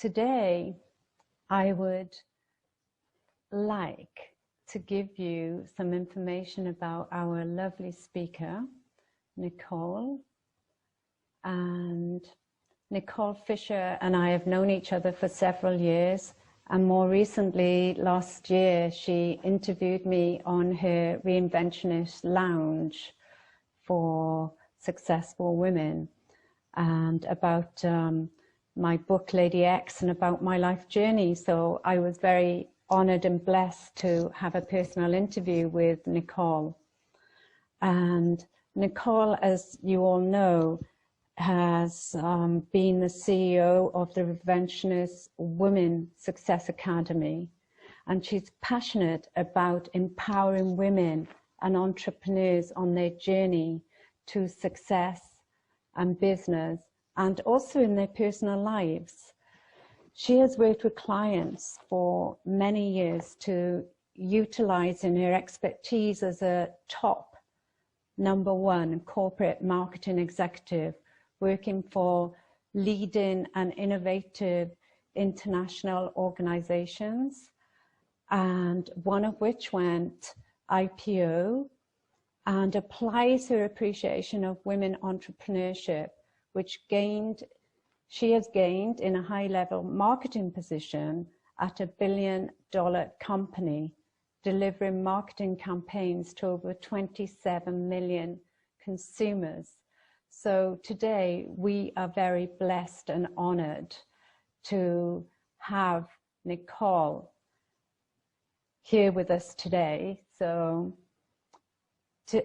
today I would like to give you some information about our lovely speaker, Nicole. And Nicole Fischer and I have known each other for several years, and more recently, last year, she interviewed me on her Reinventionist Lounge for successful women, and about my book Lady X and about my life journey. So I was very honored and blessed to have a personal interview with Nicole. And Nicole, as you all know, has been the CEO of the Reinventionist Woman Success Academy. And she's passionate about empowering women and entrepreneurs on their journey to success and business, and also in their personal lives. She has worked with clients for many years to utilizing her expertise as a top #1 corporate marketing executive, working for leading and innovative international organizations, and one of which went IPO, and applies her appreciation of women entrepreneurship, which she has gained in a high-level marketing position at a billion-dollar company, delivering marketing campaigns to over 27 million consumers. So today we are very blessed and honored to have Nicole here with us today. So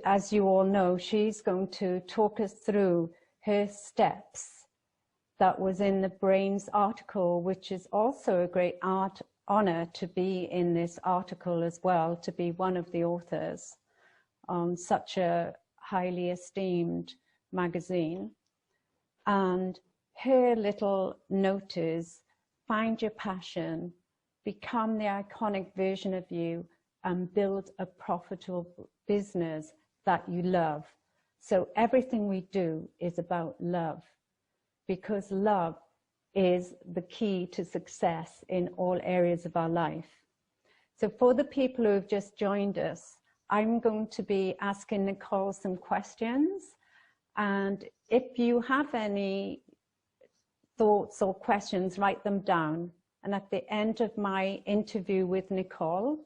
as you all know, she's going to talk us through her steps that was in the Brains article, which is also a great honor to be in this article as well, to be one of the authors on such a highly esteemed magazine. And her little note is, find your passion, become the iconic version of you, and build a profitable business that you love. So everything we do is about love, because love is the key to success in all areas of our life. So for the people who have just joined us, I'm going to be asking Nicole some questions. And if you have any thoughts or questions, write them down. And at the end of my interview with Nicole,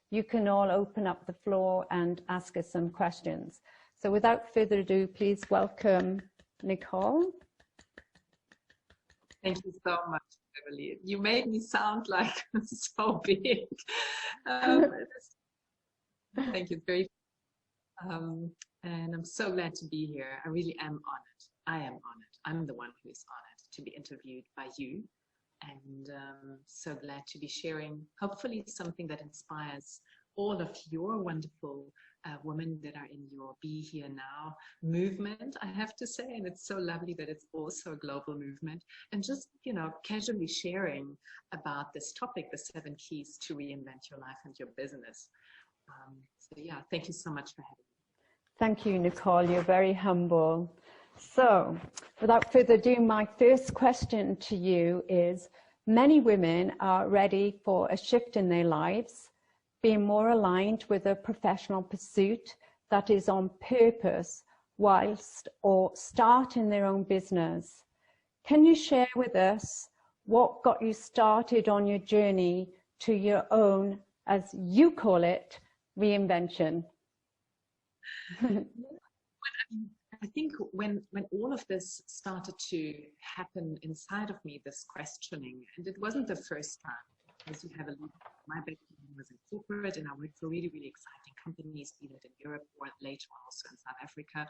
you can all open up the floor and ask us some questions. So without further ado, please welcome Nicole. Thank you so much, Beverly. You made me sound like so big. Thank you very much. And I'm so glad to be here. I really am honored. I am honored. I'm the one who is honored to be interviewed by you. And so glad to be sharing, hopefully, something that inspires all of your wonderful women that are in your Be Here Now movement, I have to say. And it's so lovely that it's also a global movement. And just, casually sharing about this topic, the 7 keys to reinvent your life and your business. So yeah, thank you so much for having me. Thank you, Nicole. You're very humble. So, without further ado, my first question to you is, many women are ready for a shift in their lives, being more aligned with a professional pursuit that is on purpose whilst or starting their own business. Can you share with us what got you started on your journey to your own, as you call it, reinvention? I think when all of this started to happen inside of me, this questioning, and it wasn't the first time, as you have a look, my background was in corporate, and I worked for really, really exciting companies, be it in Europe or later also in South Africa.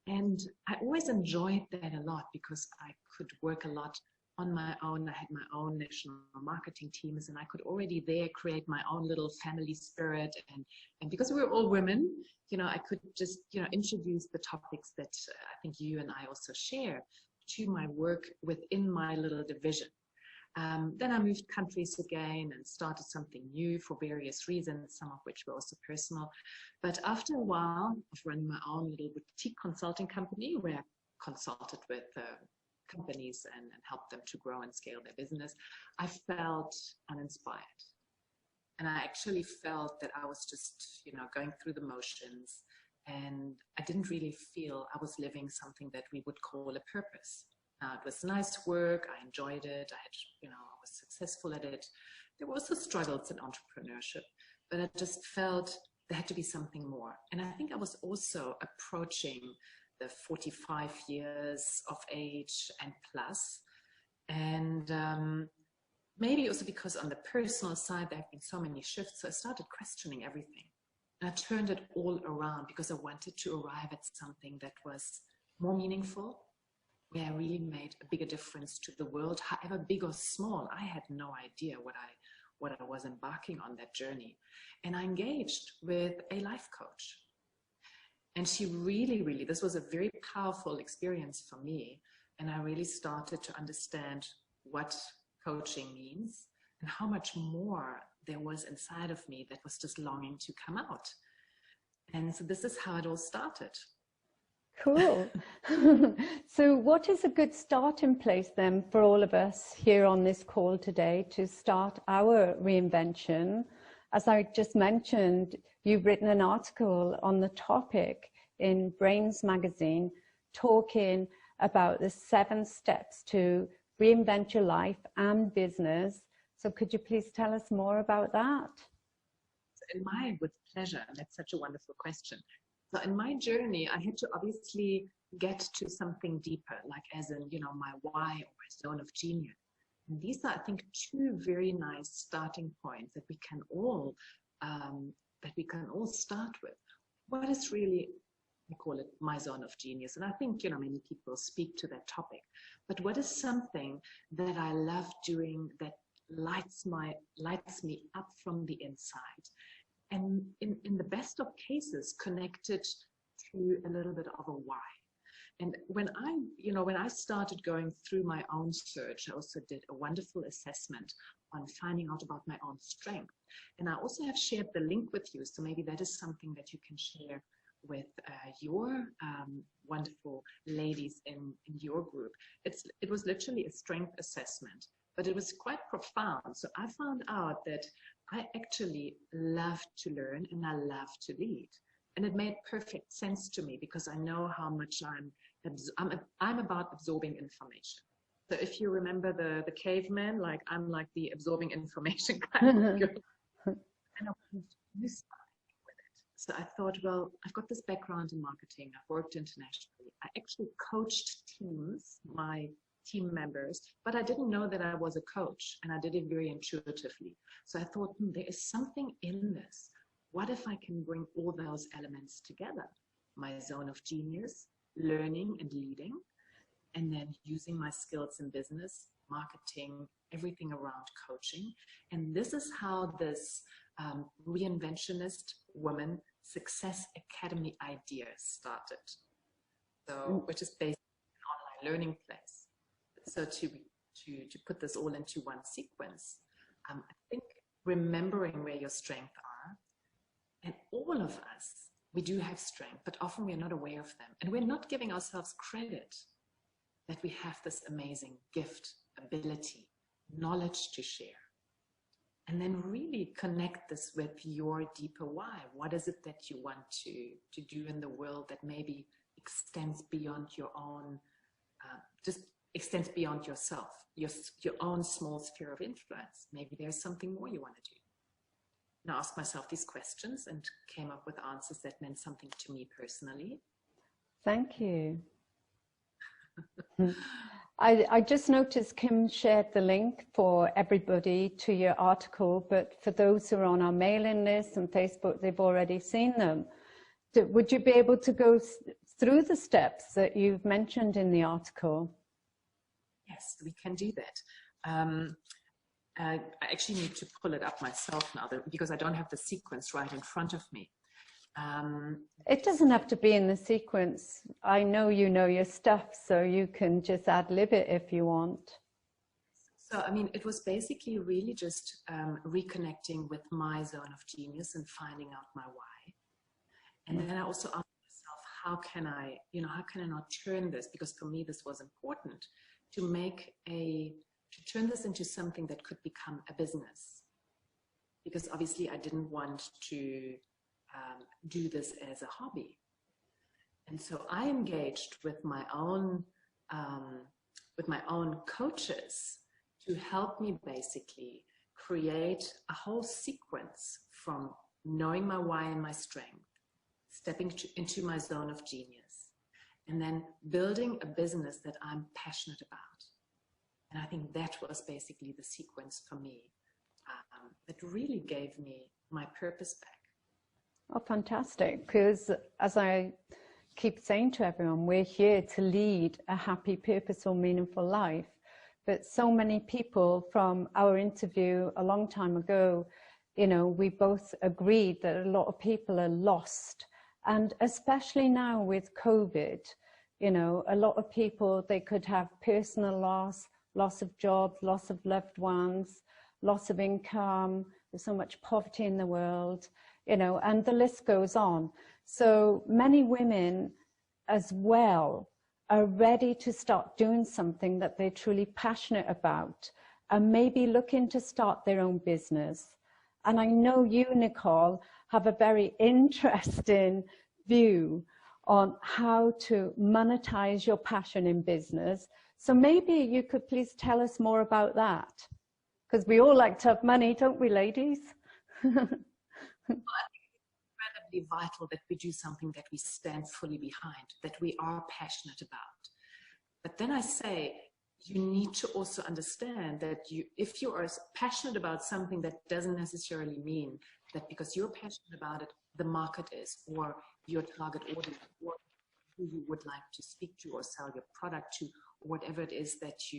And I always enjoyed that a lot because I could work a lot on my own. I had my own national marketing teams, and I could already there create my own little family spirit. And because we were all women, I could just, introduce the topics that I think you and I also share to my work within my little division. Then I moved countries again and started something new for various reasons, some of which were also personal. But after a while of running my own little boutique consulting company where I consulted with companies and help them to grow and scale their business, I felt uninspired. And I actually felt that I was just, going through the motions, and I didn't really feel I was living something that we would call a purpose. It was nice work. I enjoyed it. I was successful at it. There were also struggles in entrepreneurship, but I just felt there had to be something more. And I think I was also approaching the 45 years of age and plus. And maybe also because on the personal side, there have been so many shifts. So I started questioning everything. And I turned it all around because I wanted to arrive at something that was more meaningful, where I really made a bigger difference to the world, however big or small. I had no idea what I was embarking on that journey. And I engaged with a life coach. And she really, this was a very powerful experience for me. And I really started to understand what coaching means and how much more there was inside of me that was just longing to come out. And so this is how it all started. Cool. So what is a good starting place then for all of us here on this call today to start our reinvention? As I just mentioned, you've written an article on the topic in Brains magazine talking about the 7 steps to reinvent your life and business. So could you please tell us more about that? With pleasure. That's such a wonderful question. So in my journey, I had to obviously get to something deeper, like as in, my why or my zone of genius. And these are, I think, 2 very nice starting points that we can all start with. What is really, I call it my zone of genius. And I think, many people speak to that topic. But what is something that I love doing that lights me up from the inside? And in the best of cases, connected to a little bit of a why. And when I started going through my own search, I also did a wonderful assessment on finding out about my own strength. And I also have shared the link with you. So maybe that is something that you can share with your wonderful ladies in your group. It was literally a strength assessment, but it was quite profound. So I found out that I actually love to learn and I love to lead. And it made perfect sense to me because I know how much I'm about absorbing information. So if you remember the caveman, I'm like the absorbing information kind of girl. And I wanted to do something with it. So I thought, well, I've got this background in marketing. I've worked internationally. I actually coached teams, my team members, but I didn't know that I was a coach, and I did it very intuitively. So I thought, there is something in this. What if I can bring all those elements together? My zone of genius, learning and leading, and then using my skills in business, marketing, everything around coaching. And this is how this Reinventionist Woman Success Academy idea started. So, which is basically an online learning place. So to put this all into one sequence, I think remembering where your strengths are, and all of us, we do have strength, but often we're not aware of them. And we're not giving ourselves credit that we have this amazing gift, ability, knowledge to share. And then really connect this with your deeper why. What is it that you want to do in the world that maybe extends beyond your own, just extends beyond yourself, your own small sphere of influence? Maybe there's something more you want to do. And I asked myself these questions and came up with answers that meant something to me personally. Thank you. I just noticed Kim shared the link for everybody to your article, but for those who are on our mailing list and Facebook, they've already seen them. Would you be able to go through the steps that you've mentioned in the article? Yes, we can do that. I actually need to pull it up myself now because I don't have the sequence right in front of me. It doesn't have to be in the sequence. I know you know your stuff, so you can just ad-lib it if you want. So, I mean, it was basically really just reconnecting with my zone of genius and finding out my why. And then I also asked myself, how can I not turn this? Because for me, this was important to turn this into something that could become a business. Because obviously I didn't want to do this as a hobby. And so I engaged with my own coaches to help me basically create a whole sequence from knowing my why and my strength, stepping into my zone of genius, and then building a business that I'm passionate about. And I think that was basically the sequence for me that really gave me my purpose back. Oh, fantastic. Because as I keep saying to everyone, we're here to lead a happy, purposeful, meaningful life. But so many people from our interview a long time ago, you know, we both agreed that a lot of people are lost. And especially now with COVID, you know, a lot of people, they could have personal loss, loss of jobs, loss of loved ones, loss of income. There's so much poverty in the world, you know, and the list goes on. So many women as well are ready to start doing something that they're truly passionate about and maybe looking to start their own business. And I know you, Nicole, have a very interesting view on how to monetize your passion in business. So maybe you could please tell us more about that. Because we all like to have money, don't we, ladies? Incredibly vital that we do something that we stand fully behind, that we are passionate about. But then I say, you need to also understand that if you are passionate about something, that doesn't necessarily mean that because you're passionate about it, the market is, or your target audience, or who you would like to speak to or sell your product to, or whatever it is that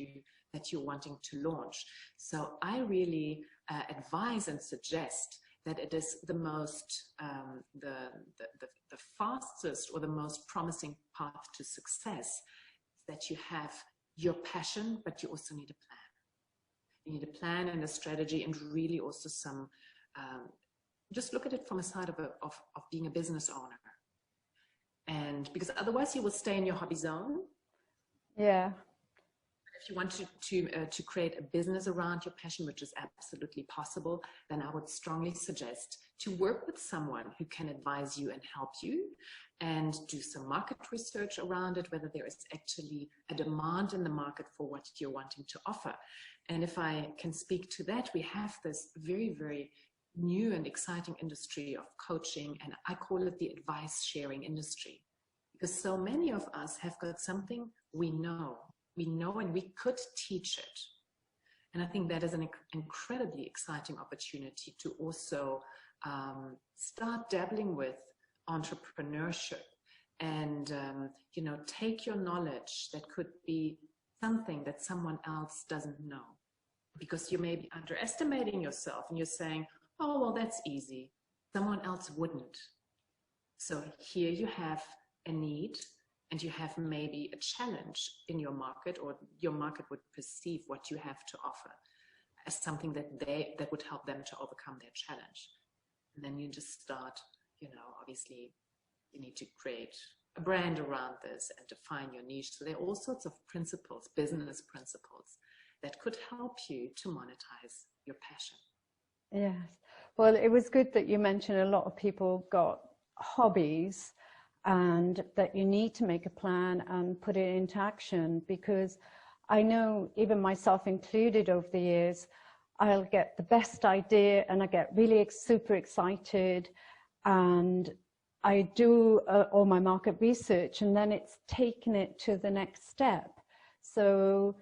you're wanting to launch. So I really advise and suggest that it is the most, the fastest or the most promising path to success, that you have your passion, but you also need a plan. You need a plan and a strategy, and really also some, just look at it from a side of being a business owner. And because otherwise you will stay in your hobby zone. Yeah. If you want to create a business around your passion, which is absolutely possible, then I would strongly suggest to work with someone who can advise you and help you, and do some market research around it, whether there is actually a demand in the market for what you're wanting to offer. And if I can speak to that, we have this very, very new and exciting industry of coaching, and I call it the advice sharing industry, because so many of us have got something we know, and we could teach it. And I think that is an incredibly exciting opportunity to also start dabbling with entrepreneurship, and you know, take your knowledge that could be something that someone else doesn't know, because you may be underestimating yourself and you're saying, oh, well, that's easy. Someone else wouldn't. So here you have a need, and you have maybe a challenge in your market, or your market would perceive what you have to offer as something that would help them to overcome their challenge. And then you just start, you know, obviously you need to create a brand around this and define your niche. So there are all sorts of principles, business principles, that could help you to monetize your passion. Yes. Well, it was good that you mentioned a lot of people got hobbies, and that you need to make a plan and put it into action, because I know, even myself included, over the years, I'll get the best idea and I get really super excited, and I do all my market research, and then it's taking it to the next step. So,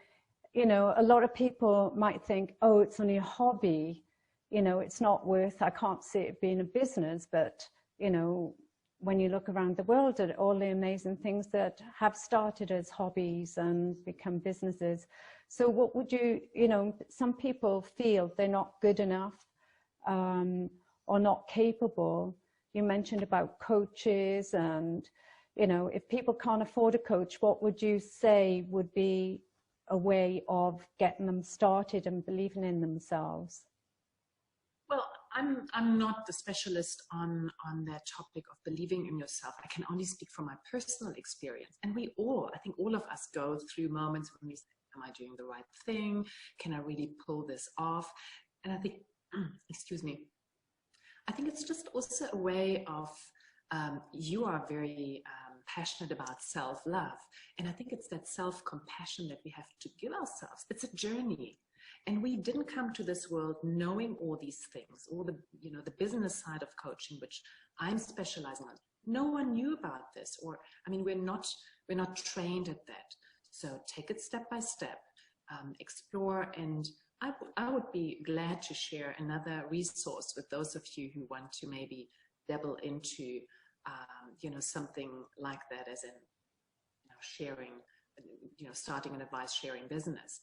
you know, a lot of people might think, oh, it's only a hobby, you know, it's not worth, I can't see it being a business. But, you know, when you look around the world at all the amazing things that have started as hobbies and become businesses. So what would you know, some people feel they're not good enough or not capable. You mentioned about coaches, and, you know, if people can't afford a coach, what would you say would be a way of getting them started and believing in themselves? Well, I'm not the specialist on that topic of believing in yourself. I can only speak from my personal experience. And I think all of us go through moments when we say, Am I doing the right thing? Can I really pull this off? And I think, excuse me, I think it's just also a way of, you are very passionate about self-love. And I think it's that self-compassion that we have to give ourselves. It's a journey. And we didn't come to this world knowing all these things, all the, you know, the business side of coaching, which I'm specializing on. No one knew about this, or, I mean, we're not trained at that. So take it step by step, explore, and I would be glad to share another resource with those of you who want to maybe dabble into, you know, something like that, as in, you know, sharing, you know, starting an advice sharing business.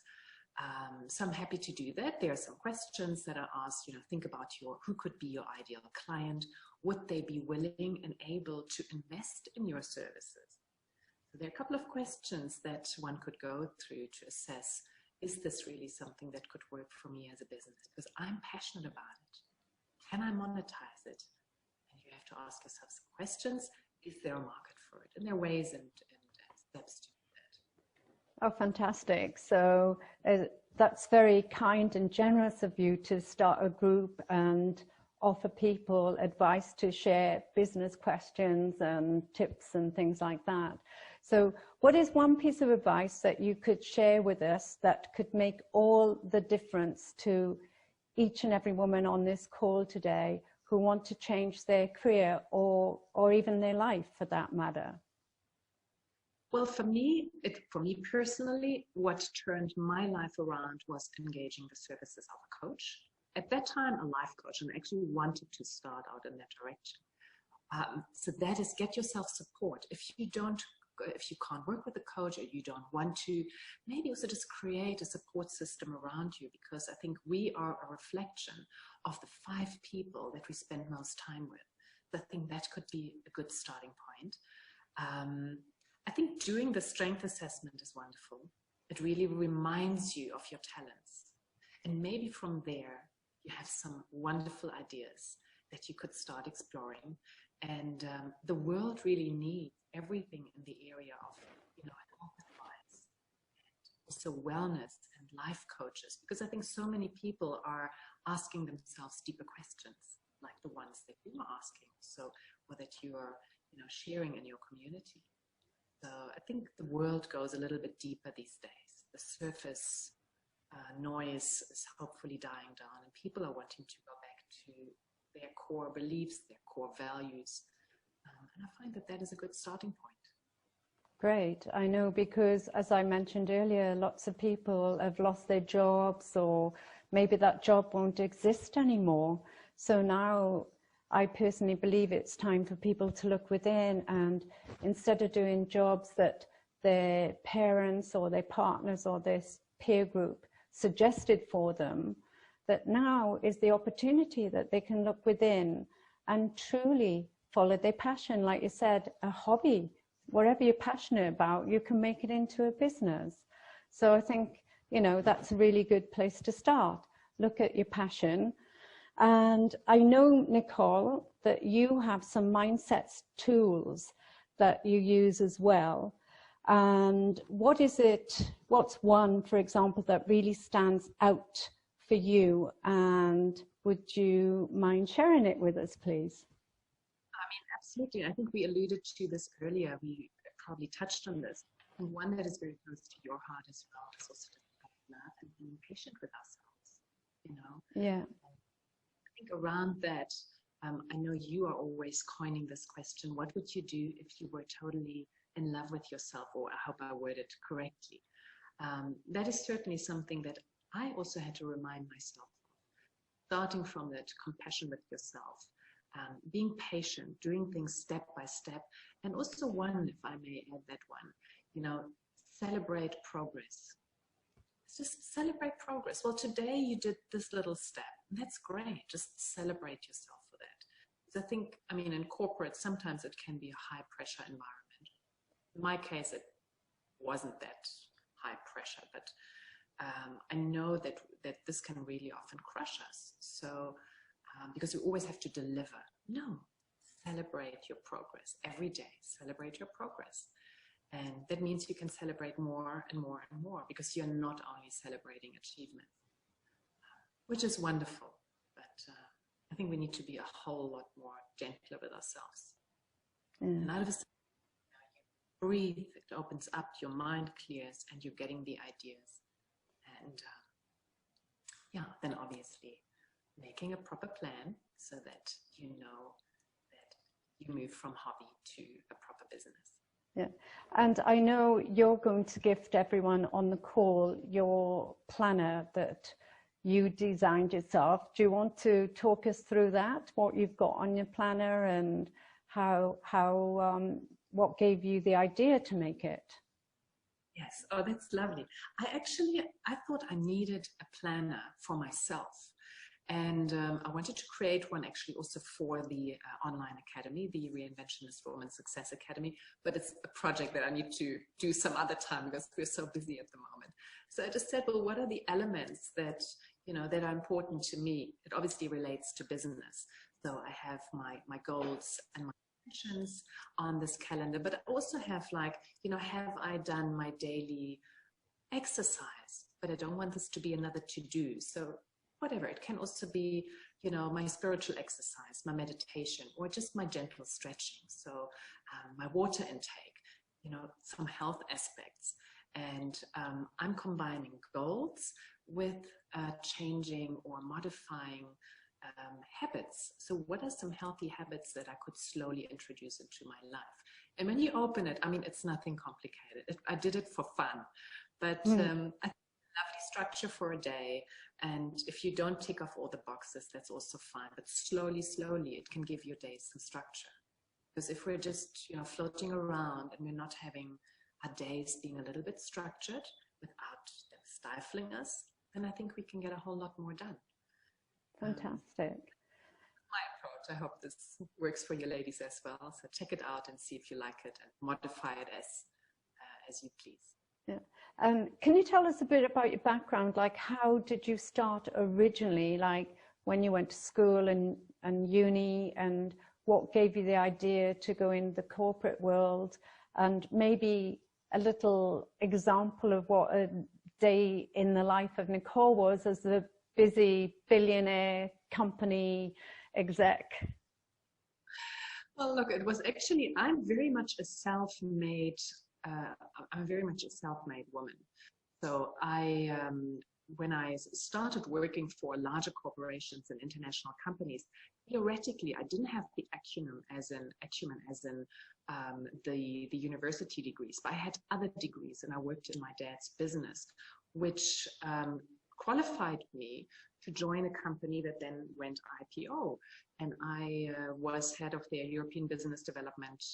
So I'm happy to do that. There are some questions that are asked, you know, think about who could be your ideal client? Would they be willing and able to invest in your services? So there are a couple of questions that one could go through to assess, is this really something that could work for me as a business? Because I'm passionate about it. Can I monetize it? And you have to ask yourself some questions. Is there a market for it? And there are ways and steps to do that. Oh, fantastic. So that's very kind and generous of you to start a group and offer people advice to share business questions and tips and things like that. So what is one piece of advice that you could share with us that could make all the difference to each and every woman on this call today who want to change their career or even their life for that matter? Well, for me personally, what turned my life around was engaging the services of a coach. At that time, a life coach, and I actually wanted to start out in that direction. So that is, get yourself support. If you can't work with a coach, or you don't want to, maybe also just create a support system around you, because I think we are a reflection of the 5 people that we spend most time with. I think that could be a good starting point. I think doing the strength assessment is wonderful. It really reminds you of your talents. And maybe from there, you have some wonderful ideas that you could start exploring. And the world really needs everything in the area of, you know, health advice, and also wellness and life coaches, because I think so many people are asking themselves deeper questions, like the ones that you are asking, so, or that you are, you know, sharing in your community. So I think the world goes a little bit deeper these days. The surface noise is hopefully dying down, and people are wanting to go back to their core beliefs, their core values. And I find that that is a good starting point. Great. I know, because as I mentioned earlier, lots of people have lost their jobs, or maybe that job won't exist anymore. So now I personally believe it's time for people to look within, and instead of doing jobs that their parents or their partners or their peer group suggested for them, that now is the opportunity that they can look within and truly follow their passion. Like you said, a hobby, whatever you're passionate about, you can make it into a business. So I think, you know, that's a really good place to start. Look at your passion. And I know, Nicole, that you have some mindsets tools that you use as well. And what is it, what's one, for example, that really stands out for you? And would you mind sharing it with us, please? I mean, absolutely. I think we alluded to this earlier. We probably touched on this. And one that is very close to your heart as well is also to love and being patient with ourselves, you know? Yeah. I think around that, I know you are always coining this question, what would you do if you were totally in love with yourself? Or I hope I worded it correctly. That is certainly something that I also had to remind myself, starting from that compassion with yourself, being patient, doing things step by step, and also one, if I may add that one, you know, celebrate progress. Just celebrate progress. Well, today you did this little step. That's great. Just celebrate yourself for that. Because I think, I mean, in corporate, sometimes it can be a high pressure environment. In my case, it wasn't that high pressure, but I know that this can really often crush us. So, because you always have to deliver. No, celebrate your progress every day. Celebrate your progress. And that means you can celebrate more and more and more, because you're not only celebrating achievement, which is wonderful. But I think we need to be a whole lot more gentler with ourselves. And out of a sudden, you breathe, it opens up, your mind clears, and you're getting the ideas. And yeah, then obviously making a proper plan so that you know that you move from hobby to a proper business. Yeah, and I know you're going to gift everyone on the call your planner that you designed yourself. Do you want to talk us through that, what you've got on your planner, and what gave you the idea to make it? Yes, oh, that's lovely. I thought I needed a planner for myself. And I wanted to create one actually also for the online academy, the Reinventionist Woman Success Academy, but it's a project that I need to do some other time because we're so busy at the moment. So I just said, well, what are the elements that, you know, that are important to me? It obviously relates to business. So I have my goals and my intentions on this calendar, but I also have, like, you know, have I done my daily exercise? But I don't want this to be another to-do. So whatever, it can also be, you know, my spiritual exercise, my meditation, or just my gentle stretching. So my water intake, you know, some health aspects. And I'm combining goals with changing or modifying habits. So what are some healthy habits that I could slowly introduce into my life? And when you open it, I mean, it's nothing complicated. I did it for fun, but I think lovely structure for a day. And if you don't tick off all the boxes, that's also fine. But slowly, slowly, it can give your day some structure. Because if we're just, you know, floating around and we're not having our days being a little bit structured without them stifling us, then I think we can get a whole lot more done. Fantastic. My approach. I hope this works for you ladies as well. So check it out and see if you like it, and modify it as you please. Yeah. Can you tell us a bit about your background? Like, how did you start originally? Like, when you went to school and uni, and what gave you the idea to go in the corporate world? And maybe a little example of what a day in the life of Nicole was as the busy billionaire company exec. Well, look, it was actually, I'm very much a self-made woman. So when I started working for larger corporations and international companies, theoretically, I didn't have the acumen as in the university degrees, but I had other degrees, and I worked in my dad's business, which qualified me to join a company that then went IPO. And I was head of their European business development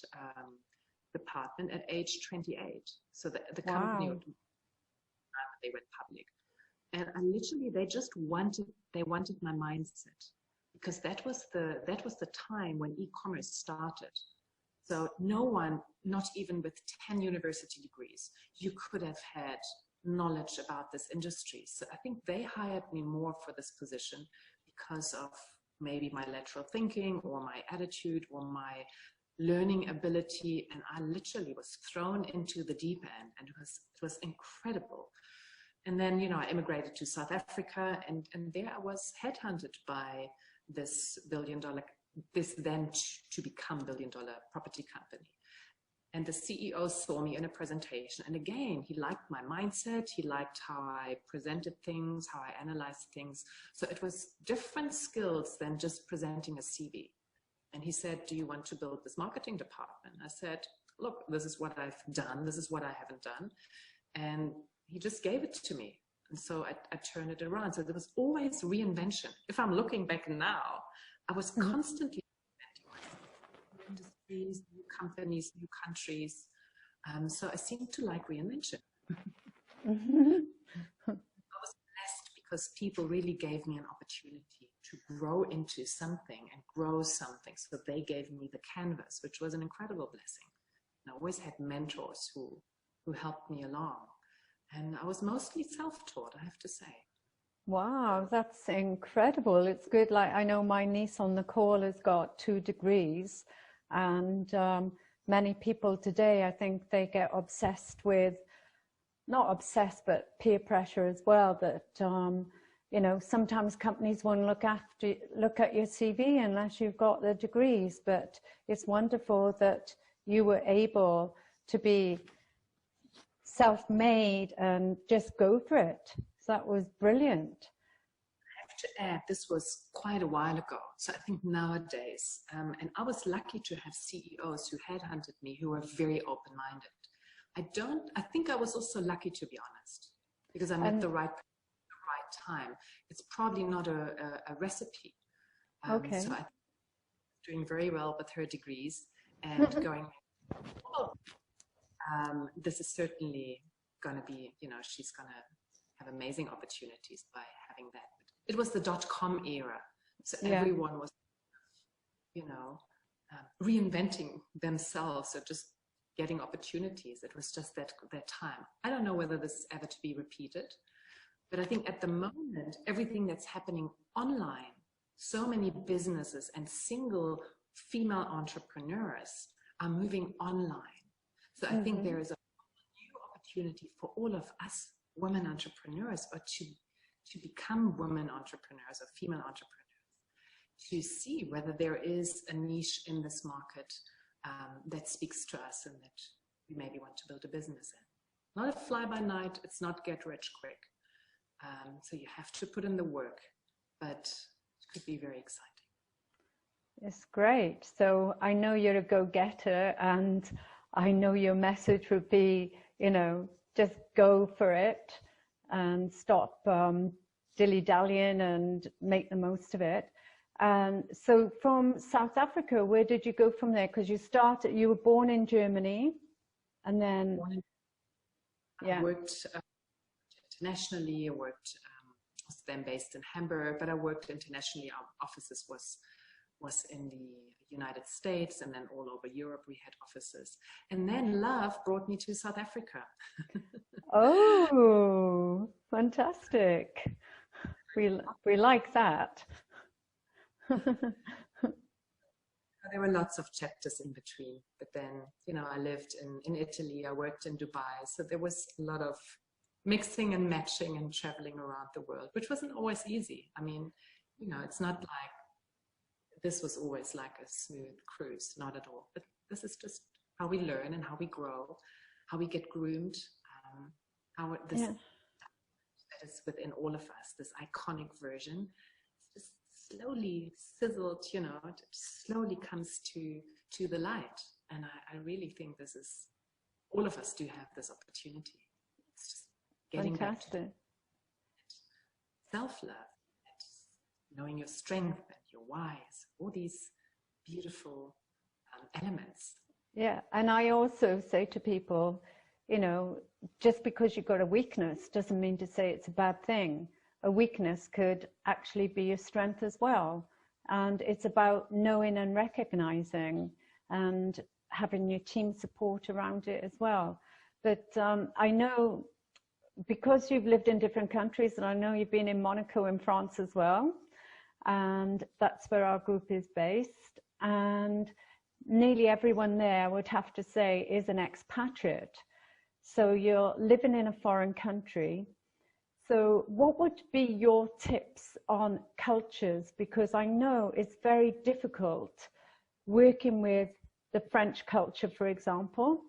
department at age 28. So the company, they went public. And I literally, they wanted my mindset, because that was the time when e-commerce started. So no one, not even with 10 university degrees, you could have had knowledge about this industry. So I think they hired me more for this position because of maybe my lateral thinking or my attitude or my learning ability. And I literally was thrown into the deep end, and it was incredible. And then, you know, I immigrated to South Africa, and there I was headhunted by this then to become billion-dollar property company. And the CEO saw me in a presentation. And again, he liked my mindset. He liked how I presented things, how I analyzed things. So it was different skills than just presenting a CV. And he said, do you want to build this marketing department? I said, look, this is what I've done. This is what I haven't done. And he just gave it to me. And so I turned it around. So there was always reinvention. If I'm looking back now, I was constantly reinventing myself. New industries, new companies, new countries. So I seem to like reinvention. I was blessed because people really gave me an opportunity to grow into something and grow something. So they gave me the canvas, which was an incredible blessing. And I always had mentors who helped me along. And I was mostly self-taught, I have to say. Wow, that's incredible. It's good. Like, I know my niece on the call has got 2 degrees, and many people today, I think they get obsessed with, not obsessed, but peer pressure as well, that, you know, sometimes companies won't look at your CV unless you've got the degrees, but it's wonderful that you were able to be self-made and just go for it. So that was brilliant. To add, this was quite a while ago. So I think nowadays, and I was lucky to have CEOs who headhunted me who were very open-minded. I think I was also lucky, to be honest, because I met the right time. It's probably not a recipe. Okay. So I'm doing very well with her degrees and going, this is certainly going to be, you know, she's going to have amazing opportunities by having that. It was the .com era. So everyone was, you know, reinventing themselves or just getting opportunities. It was just that time. I don't know whether this is ever to be repeated, but I think at the moment, everything that's happening online, so many businesses and single female entrepreneurs are moving online. So I think there is a new opportunity for all of us women entrepreneurs, or to become women entrepreneurs or female entrepreneurs, to see whether there is a niche in this market that speaks to us and that we maybe want to build a business in. Not a fly-by-night, it's not get rich quick. So you have to put in the work, but it could be very exciting. It's great. So I know you're a go-getter, and I know your message would be, you know, just go for it and stop dilly-dallying and make the most of it. And so from South Africa, where did you go from there? Because you were born in Germany, and then I worked internationally. I worked was then based in Hamburg, but I worked internationally. Our offices was in the United States, and then all over Europe we had offices. And then love brought me to South Africa. Oh, fantastic. We like that. There were lots of chapters in between, but then, you know, I lived in Italy, I worked in Dubai, so there was a lot of mixing and matching and traveling around the world, which wasn't always easy. I mean, you know, it's not like this was always like a smooth cruise, not at all. But this is just how we learn and how we grow, how we get groomed, that is within all of us, this iconic version. It's just slowly sizzled, you know, it slowly comes to the light. And I really think this is, all of us do have this opportunity. It's just getting back to self-love, knowing your strength and your whys, all these beautiful elements. Yeah, and I also say to people, you know, just because you've got a weakness doesn't mean to say it's a bad thing. A weakness could actually be a strength as well. And it's about knowing and recognizing and having your team support around it as well. But I know, because you've lived in different countries, and I know you've been in Monaco and France as well, and that's where our group is based, and nearly everyone there, I would have to say, is an expatriate. So you're living in a foreign country. So what would be your tips on cultures? Because I know it's very difficult working with the French culture, for example.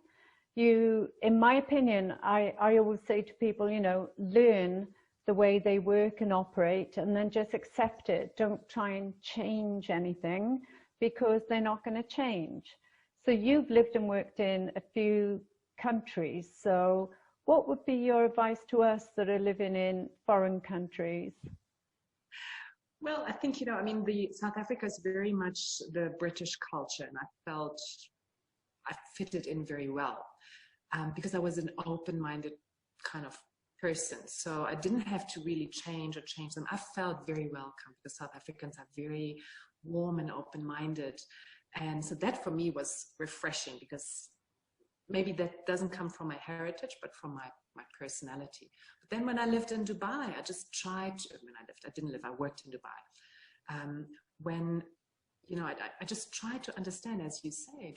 You, in my opinion, I always say to people, you know, learn the way they work and operate, and then just accept it. Don't try and change anything, because they're not going to change. So you've lived and worked in a few countries. So what would be your advice to us that are living in foreign countries? Well, I think, you know, I mean, South Africa is very much the British culture, and I felt I fitted in very well because I was an open-minded kind of person. So I didn't have to really change them. I felt very welcome because South Africans are very warm and open-minded. And so that for me was refreshing, because maybe that doesn't come from my heritage, but from my personality. But then when I lived in Dubai, I just tried, I didn't live, I worked in Dubai. When I just try to understand, as you say,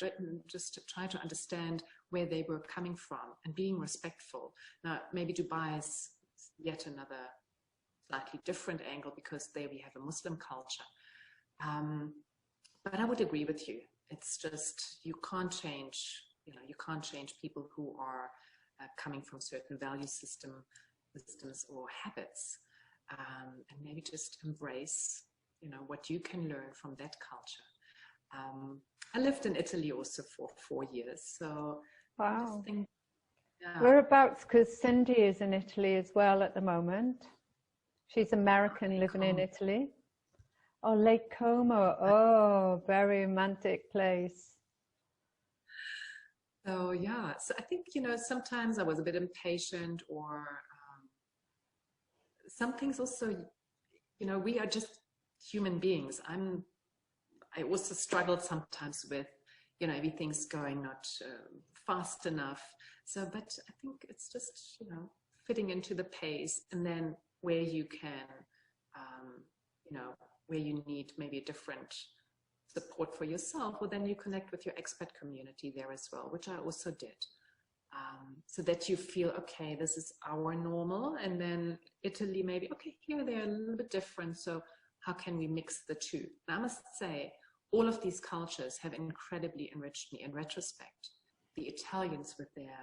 just to try to understand where they were coming from and being respectful. Now, maybe Dubai is yet another slightly different angle because there we have a Muslim culture. But I would agree with you. It's just, you can't change people who are coming from certain value systems or habits, and maybe just embrace what you can learn from that culture. I lived in Italy also for 4 years, so wow. I think, yeah. Whereabouts? Because Cindy is in Italy as well at the moment. She's American, living in Italy. Oh, Lake Como. Oh, very romantic place. So yeah, so I think, sometimes I was a bit impatient, or some things also, we are just human beings. I also struggled sometimes with, everything's going not fast enough. So, but I think it's just, fitting into the pace, and then where you can, where you need maybe a different support for yourself, well, then you connect with your expat community there as well, which I also did. So that you feel, okay, this is our normal, and then Italy maybe, okay, here they're a little bit different, so how can we mix the two? And I must say, all of these cultures have incredibly enriched me in retrospect. The Italians with their,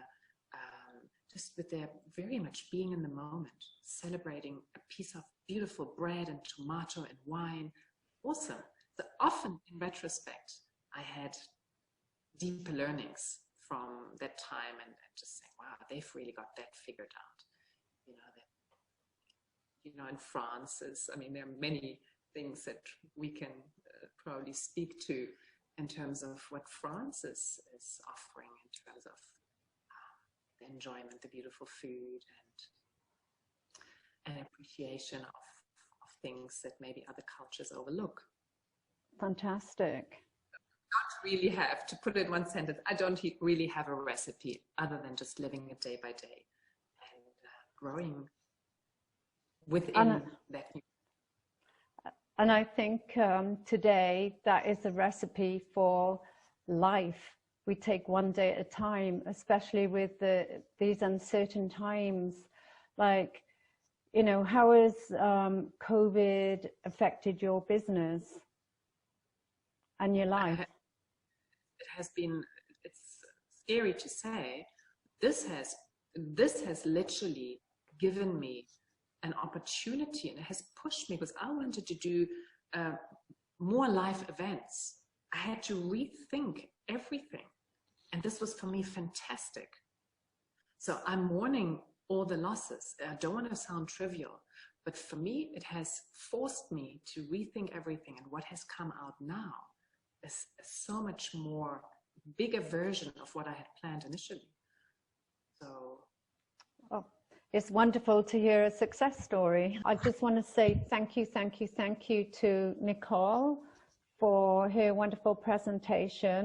just with their very much being in the moment, celebrating a piece of beautiful bread and tomato and wine, awesome. So often in retrospect, I had deeper learnings from that time, and just saying, wow, they've really got that figured out. In France, there are many things that we can probably speak to in terms of what France is offering in terms of the enjoyment, the beautiful food, and appreciation of things that maybe other cultures overlook. Fantastic. Don't really have to put it in one sentence. I don't really have a recipe other than just living it day by day and growing within that. And I think today that is a recipe for life. We take one day at a time, especially with these uncertain times. Like, how has COVID affected your business and your life? It has been, it's scary to say, this has literally given me an opportunity, and it has pushed me, because I wanted to do more live events. I had to rethink everything, and this was for me fantastic. So I'm mourning all the losses. I don't want to sound trivial, but for me, it has forced me to rethink everything, and what has come out now is a so much more bigger version of what I had planned initially. So. Oh. It's wonderful to hear a success story. I just want to say thank you to Nicole for her wonderful presentation.